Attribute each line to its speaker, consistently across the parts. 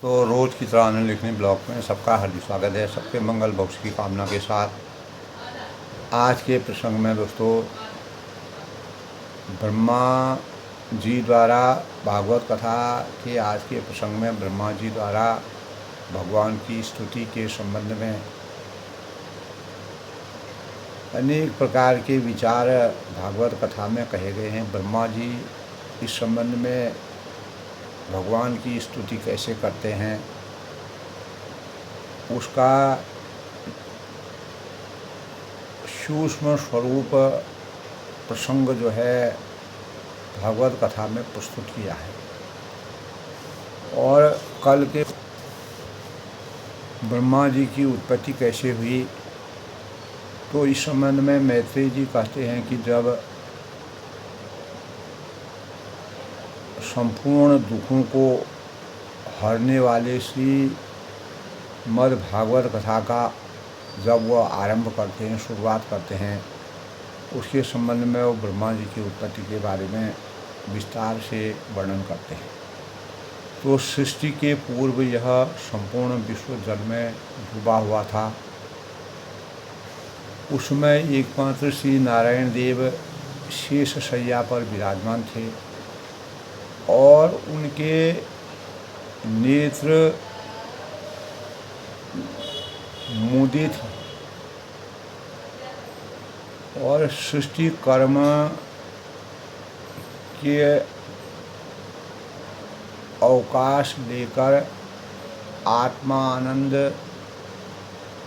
Speaker 1: तो रोज़ की तरह आनंद लिखने ब्लॉग में सबका हार्दिक स्वागत है। सबके मंगल भविष्य की कामना के साथ आज के प्रसंग में दोस्तों ब्रह्मा जी द्वारा भागवत कथा के आज के प्रसंग में ब्रह्मा जी द्वारा भगवान की स्तुति के संबंध में अनेक प्रकार के विचार भागवत कथा में कहे गए हैं। ब्रह्मा जी इस संबंध में भगवान की स्तुति कैसे करते हैं उसका सूक्ष्म स्वरूप प्रसंग जो है भागवत कथा में प्रस्तुत किया है। और कल के ब्रह्मा जी की उत्पत्ति कैसे हुई तो इस संबंध में मैत्रेय जी कहते हैं कि जब संपूर्ण दुखों को हरने वाले श्री मद् भागवत कथा का जब वह आरंभ करते हैं, शुरुआत करते हैं, उसके संबंध में वो ब्रह्मा जी की उत्पत्ति के बारे में विस्तार से वर्णन करते हैं। तो सृष्टि के पूर्व यह संपूर्ण विश्व जल में डूबा हुआ था। उसमें एकमात्र श्री नारायण देव शेष शैया पर विराजमान थे और उनके नेत्र मूंदे थे और सृष्टि कर्म के अवकाश लेकर आत्मा आनंद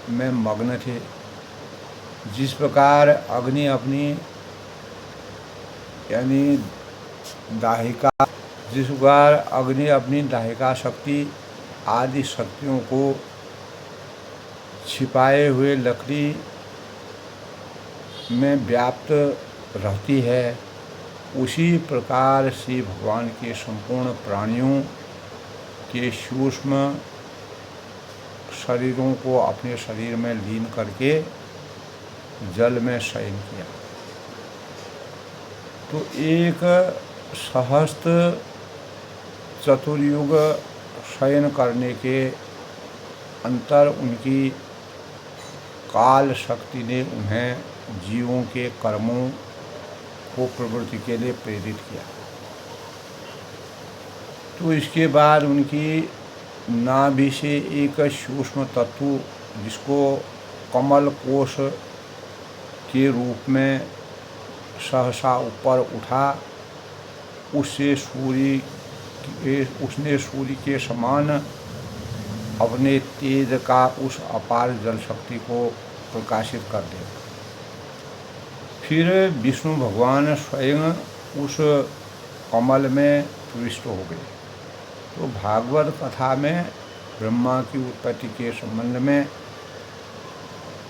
Speaker 1: में मग्न थे। जिस प्रकार अग्नि अपनी यानी दाहिका जिस प्रकार अग्नि अपनी दाहिका शक्ति आदि शक्तियों को छिपाए हुए लकड़ी में व्याप्त रहती है, उसी प्रकार से भगवान के संपूर्ण प्राणियों के सूक्ष्म शरीरों को अपने शरीर में लीन करके जल में शयन किया। तो एक सहस्त्र चतुर्युग शयन करने के अंतर उनकी काल शक्ति ने उन्हें जीवों के कर्मों को प्रवृत्ति के लिए प्रेरित किया। तो इसके बाद उनकी नाभि से एक सूक्ष्म तत्व जिसको कमल कोश के रूप में सहसा ऊपर उठा, उसने सूर्य के समान अपने तेज का उस अपार जल शक्ति को प्रकाशित कर दिया। फिर विष्णु भगवान स्वयं उस कमल में प्रविष्ट हो गए। तो भागवत कथा में ब्रह्मा की उत्पत्ति के संबंध में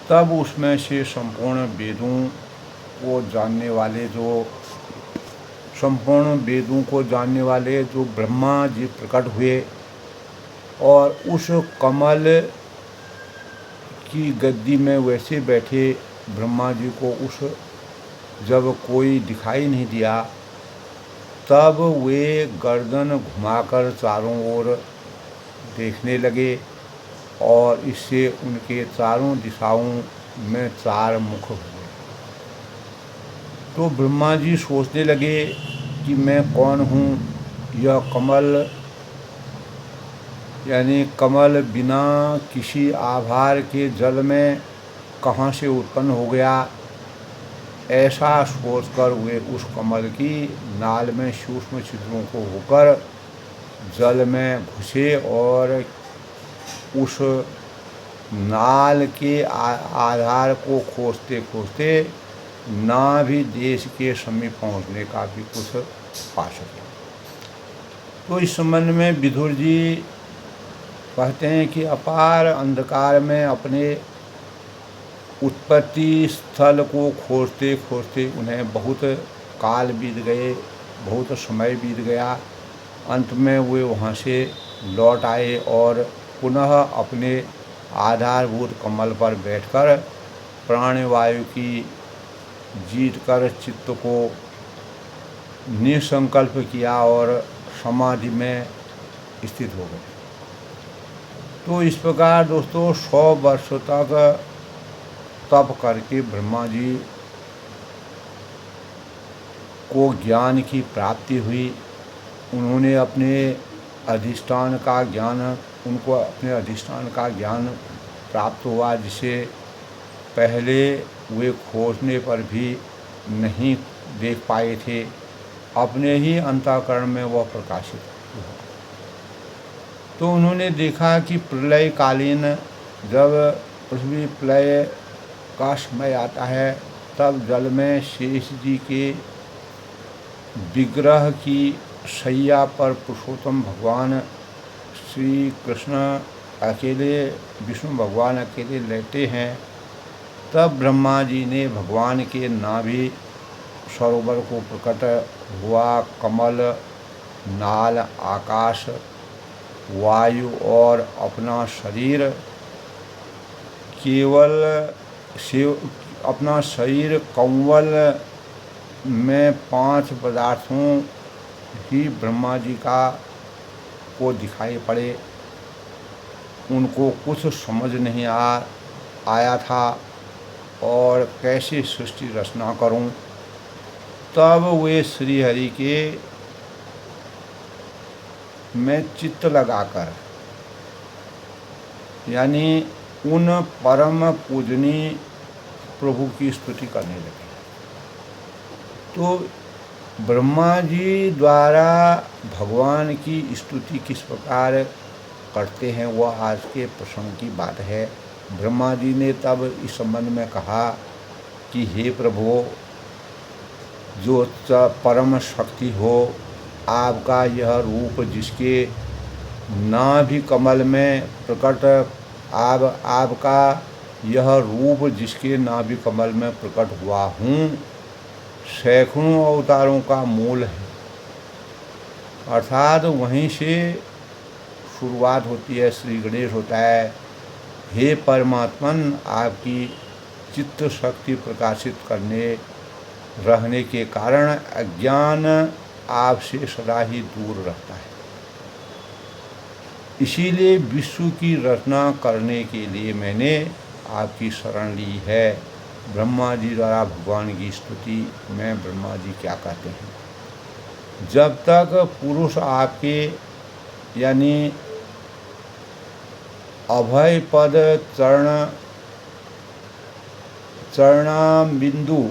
Speaker 1: तब उसमें से संपूर्ण वेदों को जानने वाले जो ब्रह्मा जी प्रकट हुए और उस कमल की गद्दी में वैसे बैठे ब्रह्मा जी को जब कोई दिखाई नहीं दिया, तब वे गर्दन घुमाकर चारों ओर देखने लगे और इससे उनके चारों दिशाओं में चार मुख हुए। तो ब्रह्मा जी सोचने लगे कि मैं कौन हूँ, यह कमल यानी कमल बिना किसी आभार के जल में कहाँ से उत्पन्न हो गया। ऐसा सोचकर वे उस कमल की नाल में सूक्ष्म छिद्रों को होकर जल में घुसे और उस नाल के आधार को खोजते खोजते नाभि देश के समीप पहुँचने का भी कुछ पा सके। तो इस संबंध में विदुर जी कहते हैं कि अपार अंधकार में अपने उत्पत्ति स्थल को खोजते खोजते उन्हें बहुत काल बीत गए, बहुत समय बीत गया। अंत में वे वहाँ से लौट आए और पुनः अपने आधारभूत कमल पर बैठकर प्राणवायु की जीत कर चित्त को निसंकल्प किया और समाधि में स्थित हो गए। तो इस प्रकार दोस्तों 100 वर्ष तक तप करके ब्रह्मा जी को ज्ञान की प्राप्ति हुई। उन्होंने अपने अधिष्ठान का ज्ञान उनको अपने अधिष्ठान का ज्ञान प्राप्त हुआ, जिसे पहले वे खोजने पर भी नहीं देख पाए थे। अपने ही अंतःकरण में वह प्रकाशित हुआ। तो उन्होंने देखा कि प्रलयकालीन जब पृथ्वी प्रलय का समय आता है, तब जल में शेष जी के विग्रह की शैया पर पुरुषोत्तम भगवान श्री कृष्ण अकेले, विष्णु भगवान अकेले लेटे हैं। तब ब्रह्मा जी ने भगवान के नाभि सरोवर को प्रकट हुआ कमल, नाल, आकाश, वायु और अपना शरीर अपना शरीर कंवल में 5 पदार्थों ही ब्रह्मा जी को दिखाई पड़े। उनको कुछ समझ नहीं आया था और कैसे सृष्टि रचना करूं। तब वे श्री हरि के में चित्त लगाकर, यानी उन परम पूजनीय प्रभु की स्तुति करने लगे। तो ब्रह्मा जी द्वारा भगवान की स्तुति किस प्रकार करते हैं, वह आज के प्रसंग की बात है। ब्रह्मा जी ने तब इस संबंध में कहा कि हे प्रभु, जो परम शक्ति हो, आपका यह रूप जिसके नाभि कमल में प्रकट, आपका यह रूप जिसके नाभि कमल में प्रकट हुआ हूँ, सैकड़ों अवतारों का मूल है। अर्थात वहीं से शुरुआत होती है, श्री गणेश होता है। हे परमात्मन, आपकी चित्त शक्ति प्रकाशित करने रहने के कारण अज्ञान आपसे सदा ही दूर रहता है। इसीलिए विश्व की रचना करने के लिए मैंने आपकी शरण ली है। ब्रह्मा जी द्वारा भगवान की स्तुति में ब्रह्मा जी क्या कहते हैं, जब तक पुरुष आपके यानी अभय पद चरणाबिंदु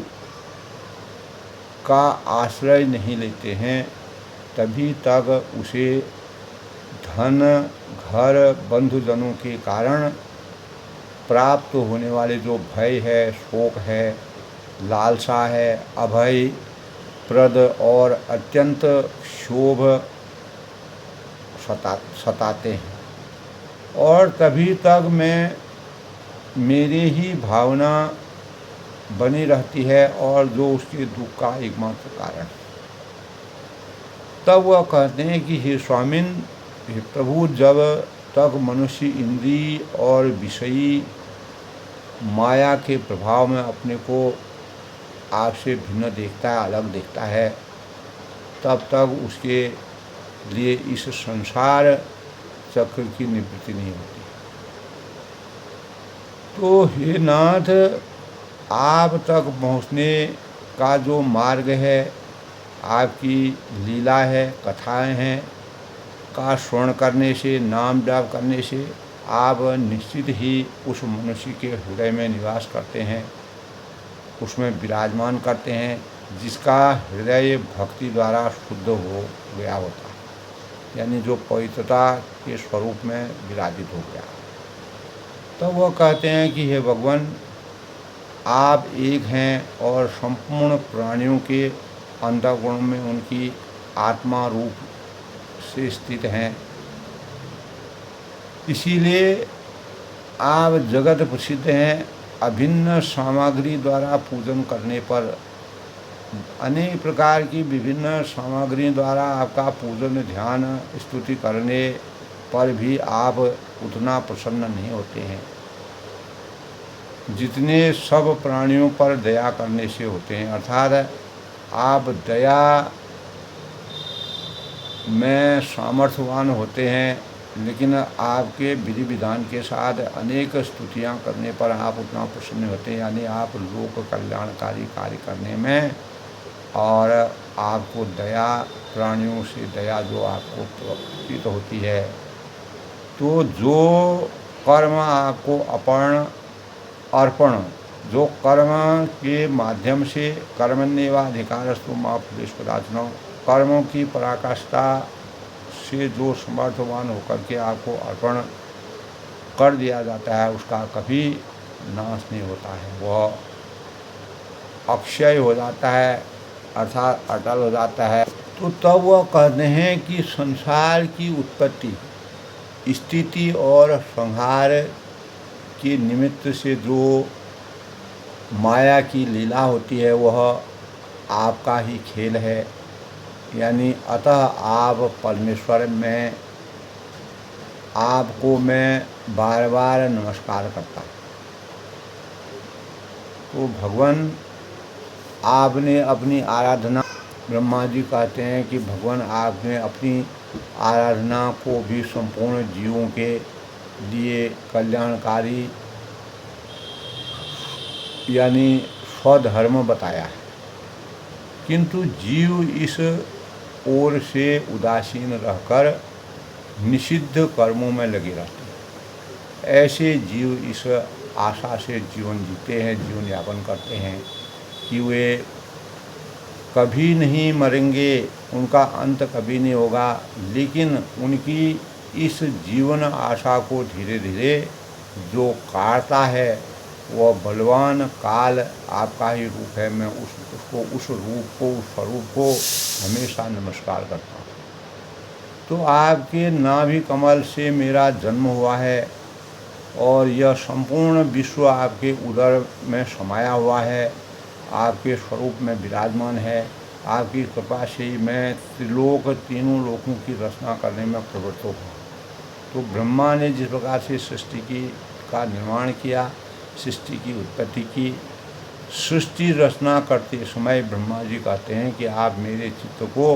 Speaker 1: का आश्रय नहीं लेते हैं, तभी तक उसे धन, घर, बंधुजनों के कारण प्राप्त होने वाले जो भय है, शोक है, लालसा है, अभय प्रद और अत्यंत क्षोभ सताते हैं। और तभी तक मेरे ही भावना बनी रहती है और जो उसके दुख का एकमात्र कारण। तब वह कहते हैं कि हे स्वामिन, हे प्रभु, जब तक मनुष्य इंद्रिय और विषयी माया के प्रभाव में अपने को आपसे भिन्न देखता है, अलग देखता है, तब तक उसके लिए इस संसार चक्र की निवृत्ति नहीं होती। तो हे नाथ, आप तक पहुँचने का जो मार्ग है, आपकी लीला है, कथाएं हैं, का श्रवण करने से, नाम जाप करने से आप निश्चित ही उस मनुष्य के हृदय में निवास करते हैं, उसमें विराजमान करते हैं, जिसका हृदय भक्ति द्वारा शुद्ध हो गया होता है, यानी जो पवित्रता के स्वरूप में विराजित हो गया। तब वह कहते हैं कि हे भगवान, आप एक हैं और संपूर्ण प्राणियों के अंतःगुण में उनकी आत्मा रूप से स्थित हैं। इसीलिए आप जगत प्रसिद्ध हैं। अभिन्न सामग्री द्वारा पूजन करने पर, अनेक प्रकार की विभिन्न सामग्री द्वारा आपका पूजन, ध्यान, स्तुति करने पर भी आप उतना प्रसन्न नहीं होते हैं जितने सब प्राणियों पर दया करने से होते हैं। अर्थात आप दया में सामर्थ्यवान होते हैं, लेकिन आपके विधि विधान के साथ अनेक स्तुतियाँ करने पर आप उतना प्रसन्न होते हैं, यानी आप लोक कल्याणकारी कार्य करने में, और आपको दया, प्राणियों से दया जो आपको प्रतीत होती है। तो जो कर्म आपको अर्पण जो कर्म के माध्यम से कर्मण्येवाधिकारस्तु मा फलेषु कदाचन, कर्मों की पराकाष्ठा से जो समर्थवान होकर के आपको अर्पण कर दिया जाता है, उसका कभी नाश नहीं होता है, वह अक्षय हो जाता है, अर्थात अटल हो जाता है। तो तब वह कहते हैं कि संसार की उत्पत्ति, स्थिति और संहार के निमित्त से जो माया की लीला होती है वह आपका ही खेल है। यानी अतः आप परमेश्वर में आपको मैं बार बार नमस्कार करता हूँ। तो भगवान आपने अपनी आराधना, ब्रह्मा जी कहते हैं कि भगवान आपने अपनी आराधना को भी संपूर्ण जीवों के लिए कल्याणकारी यानी स्वधर्म बताया है, किंतु जीव इस ओर से उदासीन रहकर निषिद्ध कर्मों में लगे रहते हैं। ऐसे जीव इस आशा से जीवन जीते हैं, जीवन यापन करते हैं कि वे कभी नहीं मरेंगे, उनका अंत कभी नहीं होगा, लेकिन उनकी इस जीवन आशा को धीरे धीरे जो काटता है वह बलवान काल आपका ही रूप है। मैं उस रूप को, उस स्वरूप को हमेशा नमस्कार करता हूँ। तो आपके नाभि कमल से मेरा जन्म हुआ है और यह संपूर्ण विश्व आपके उदर में समाया हुआ है, आपके स्वरूप में विराजमान है। आपकी कृपा से ही मैं त्रिलोक, तीनों लोकों की रचना करने में प्रवृत्त हूँ। तो ब्रह्मा ने जिस प्रकार से सृष्टि का निर्माण किया, सृष्टि की उत्पत्ति की, सृष्टि रचना करते समय ब्रह्मा जी कहते हैं कि आप मेरे चित्त को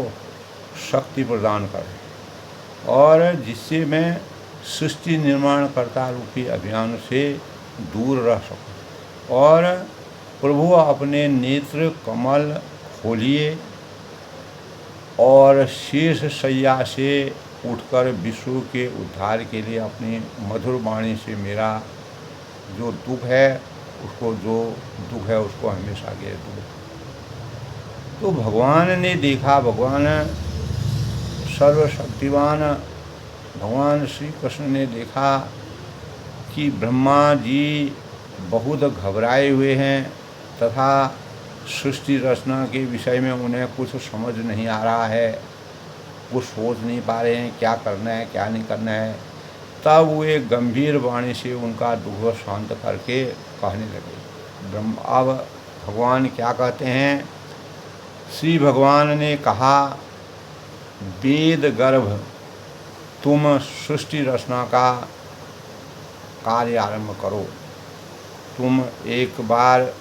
Speaker 1: शक्ति प्रदान करें और जिससे मैं सृष्टि निर्माणकर्ता रूपी अभियान से दूर रह सकूं। और प्रभु अपने नेत्र कमल खोलिए और शेष शैया से उठकर विश्व के उद्धार के लिए अपनी मधुर वाणी से मेरा जो दुख है उसको हमेशा के दूर। तो भगवान ने देखा, भगवान सर्वशक्तिवान भगवान श्री कृष्ण ने देखा कि ब्रह्मा जी बहुत घबराए हुए हैं तथा सृष्टि रचना के विषय में उन्हें कुछ समझ नहीं आ रहा है, कुछ सोच नहीं पा रहे हैं क्या करना है क्या नहीं करना है। तब वे गंभीर वाणी से उनका दुख शांत करके कहने लगे। अब भगवान क्या कहते हैं? श्री भगवान ने कहा, वेद गर्भ तुम सृष्टि रचना का कार्य आरंभ करो, तुम एक बार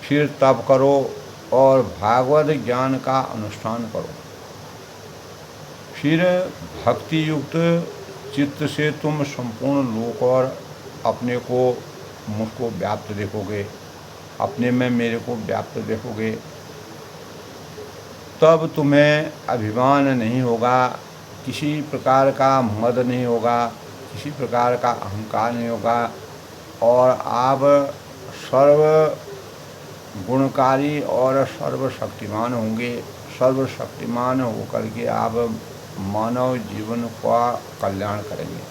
Speaker 1: फिर तप करो और भागवत ज्ञान का अनुष्ठान करो, फिर भक्ति युक्त चित्त से तुम संपूर्ण लोक और अपने को मुझको व्याप्त देखोगे, अपने में मेरे को व्याप्त देखोगे, तब तुम्हें अभिमान नहीं होगा, किसी प्रकार का मद नहीं होगा, किसी प्रकार का अहंकार नहीं होगा और आप सर्व गुणकारी और सर्वशक्तिमान होंगे। सर्वशक्तिमान होकर के आप मानव जीवन का कल्याण करेंगे।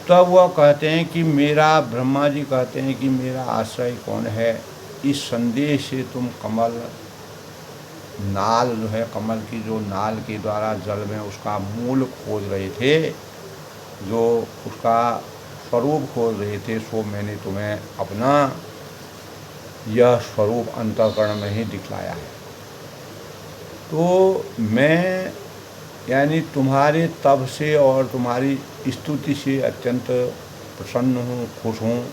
Speaker 1: तब वह कहते हैं कि ब्रह्मा जी कहते हैं कि मेरा आश्रय कौन है। इस संदेश से तुम कमल नाल जो है, कमल की जो नाल के द्वारा जल में उसका मूल खोज रहे थे, जो उसका स्वरूप खोज रहे थे, सो मैंने तुम्हें अपना यह स्वरूप अंतःकरण में ही दिखलाया है। तो मैं यानी तुम्हारे तप से और तुम्हारी स्तुति से अत्यंत प्रसन्न हूँ, खुश हूँ।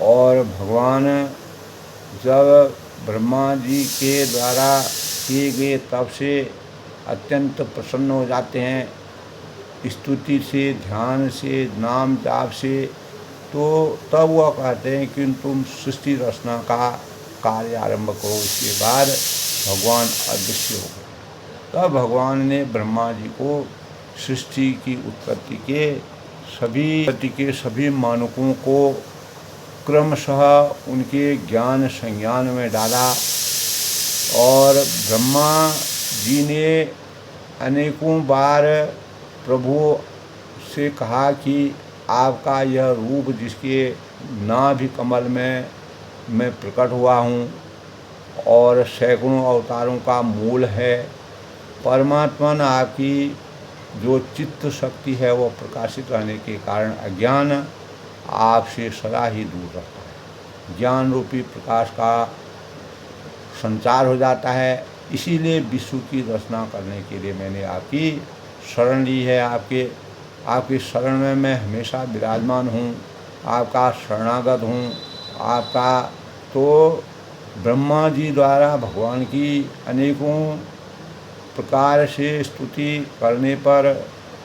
Speaker 1: और भगवान जब ब्रह्मा जी के द्वारा किए गए तप से अत्यंत प्रसन्न हो जाते हैं स्तुति से, ध्यान से, नाम जाप से। तो तब वह कहते हैं कि तुम सृष्टि रचना का कार्य आरंभ करो। इसके बाद भगवान अदृश्य हो गए। तब भगवान ने ब्रह्मा जी को सृष्टि की उत्पत्ति के सभी मानकों को क्रमशः उनके ज्ञान संज्ञान में डाला। और ब्रह्मा जी ने अनेकों बार प्रभु से कहा कि आपका यह रूप जिसके नाभि कमल में मैं प्रकट हुआ हूँ और सैकड़ों अवतारों का मूल है, परमात्मा ने आपकी जो चित्त शक्ति है वह प्रकाशित रहने के कारण अज्ञान आपसे सदा ही दूर रहता है। ज्ञान रूपी प्रकाश का संचार हो जाता है। इसीलिए विश्व की रचना करने के लिए मैंने आपकी शरण ली है। आपकी शरण में मैं हमेशा विराजमान हूँ, आपका शरणागत हूँ। आपका तो ब्रह्मा जी द्वारा भगवान की अनेकों प्रकार से स्तुति करने पर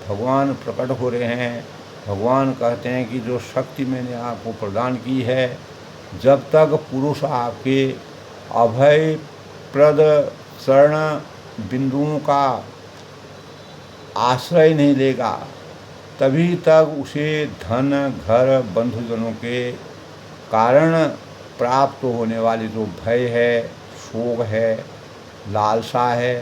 Speaker 1: भगवान प्रकट हो रहे हैं। भगवान कहते हैं कि जो शक्ति मैंने आपको प्रदान की है, जब तक पुरुष आपके अभय प्रद चरण बिंदुओं का आश्रय नहीं लेगा, तभी तक उसे धन, घर, बंधुजनों के कारण प्राप्त होने वाली जो भय है, शोक है, लालसा है,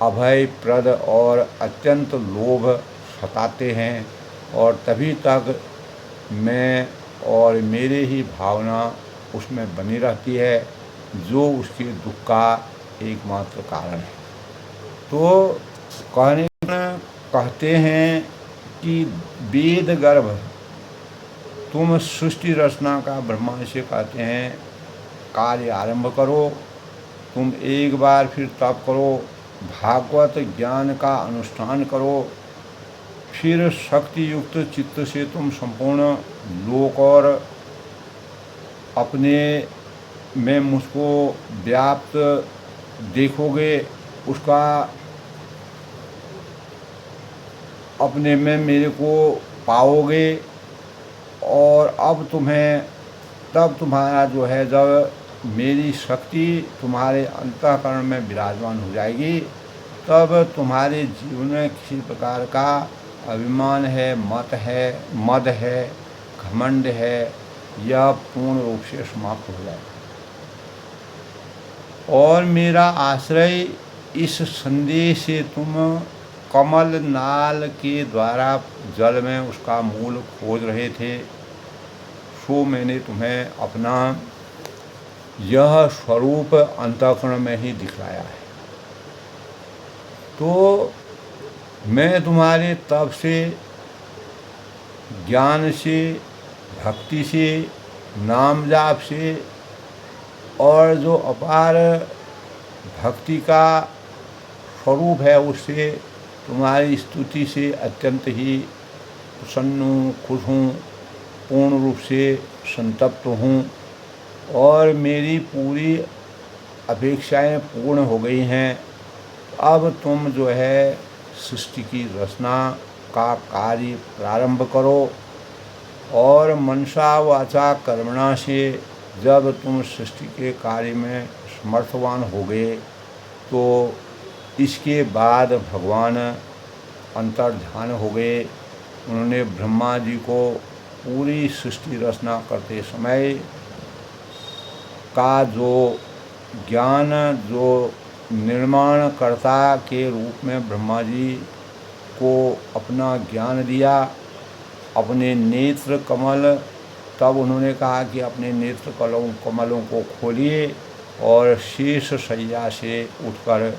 Speaker 1: अभय प्रद और अत्यंत लोभ सताते हैं। और तभी तक मैं और मेरे ही भावना उसमें बनी रहती है, जो उसके दुख का एकमात्र कारण है। तो कहते हैं कि वेद गर्भ तुम सृष्टि रचना का ब्रह्मा से कहते हैं कार्य आरंभ करो। तुम एक बार फिर तप करो, भागवत ज्ञान का अनुष्ठान करो, फिर शक्ति युक्त चित्त से तुम संपूर्ण लोक और अपने में मुझको व्याप्त देखोगे, उसका अपने में मेरे को पाओगे। और अब तब तुम्हारा जो है, जब मेरी शक्ति तुम्हारे अंतःकरण में विराजमान हो जाएगी, तब तुम्हारे जीवन में किसी प्रकार का अभिमान है, मद है, घमंड है, यह पूर्ण रूप से समाप्त हो जाएगा। और मेरा आश्रय इस संदेश से तुम कमल नाल के द्वारा जल में उसका मूल खोज रहे थे, सो मैंने तुम्हें अपना यह स्वरूप अंतःकरण में ही दिखलाया है। तो मैं तुम्हारे तप से, ज्ञान से, भक्ति से, नाम जाप से और जो अपार भक्ति का स्वरूप है उससे, तुम्हारी स्तुति से अत्यंत ही प्रसन्न हूँ, खुश हूँ, पूर्ण रूप से संतप्त हूँ। और मेरी पूरी अपेक्षाएं पूर्ण हो गई हैं। अब तुम जो है सृष्टि की रचना का कार्य प्रारंभ करो। और मनसा वाचा कर्मणा से जब तुम सृष्टि के कार्य में समर्थवान हो गए, तो इसके बाद भगवान अंतर्ध्यान हो गए। उन्होंने ब्रह्मा जी को पूरी सृष्टि रचना करते समय का जो ज्ञान, जो निर्माणकर्ता के रूप में ब्रह्मा जी को अपना ज्ञान दिया, अपने नेत्र कमल, तब उन्होंने कहा कि अपने नेत्र कमलों को खोलिए और शेष शैया से उठकर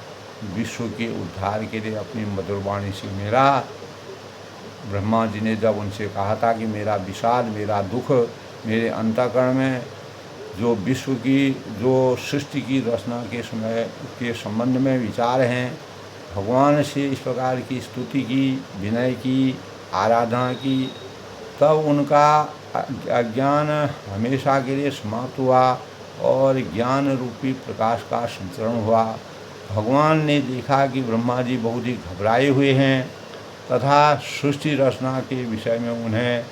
Speaker 1: विश्व के उद्धार के लिए अपनी मधुर वाणी से मेरा, ब्रह्मा जी ने जब उनसे कहा था कि मेरा विषाद, मेरा दुख, मेरे अंतःकरण में जो विश्व की, जो सृष्टि की रचना के समय के संबंध में विचार हैं, भगवान से इस प्रकार की स्तुति की, विनय की, आराधना की, तब उनका अज्ञान हमेशा के लिए समाप्त हुआ और ज्ञान रूपी प्रकाश का संचरण हुआ। भगवान ने देखा कि ब्रह्मा जी बहुत ही घबराए हुए हैं तथा सृष्टि रचना के विषय में उन्हें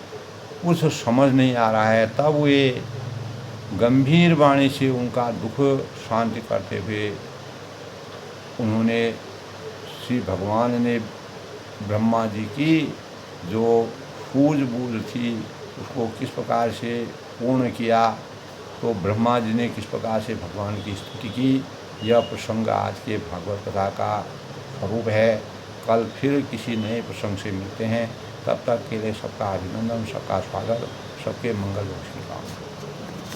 Speaker 1: कुछ समझ नहीं आ रहा है। तब वे गंभीर वाणी से उनका दुख शांति करते हुए उन्होंने श्री भगवान ने ब्रह्मा जी की जो सूझबूझ थी उसको किस प्रकार से पूर्ण किया, तो ब्रह्मा जी ने किस प्रकार से भगवान की स्तुति की, यह प्रसंग आज के भागवत कथा का स्वरूप है। कल फिर किसी नए प्रसंग से मिलते हैं, तब तक के लिए सबका अभिनंदन, सबका स्वागत, सबके मंगल की कामना।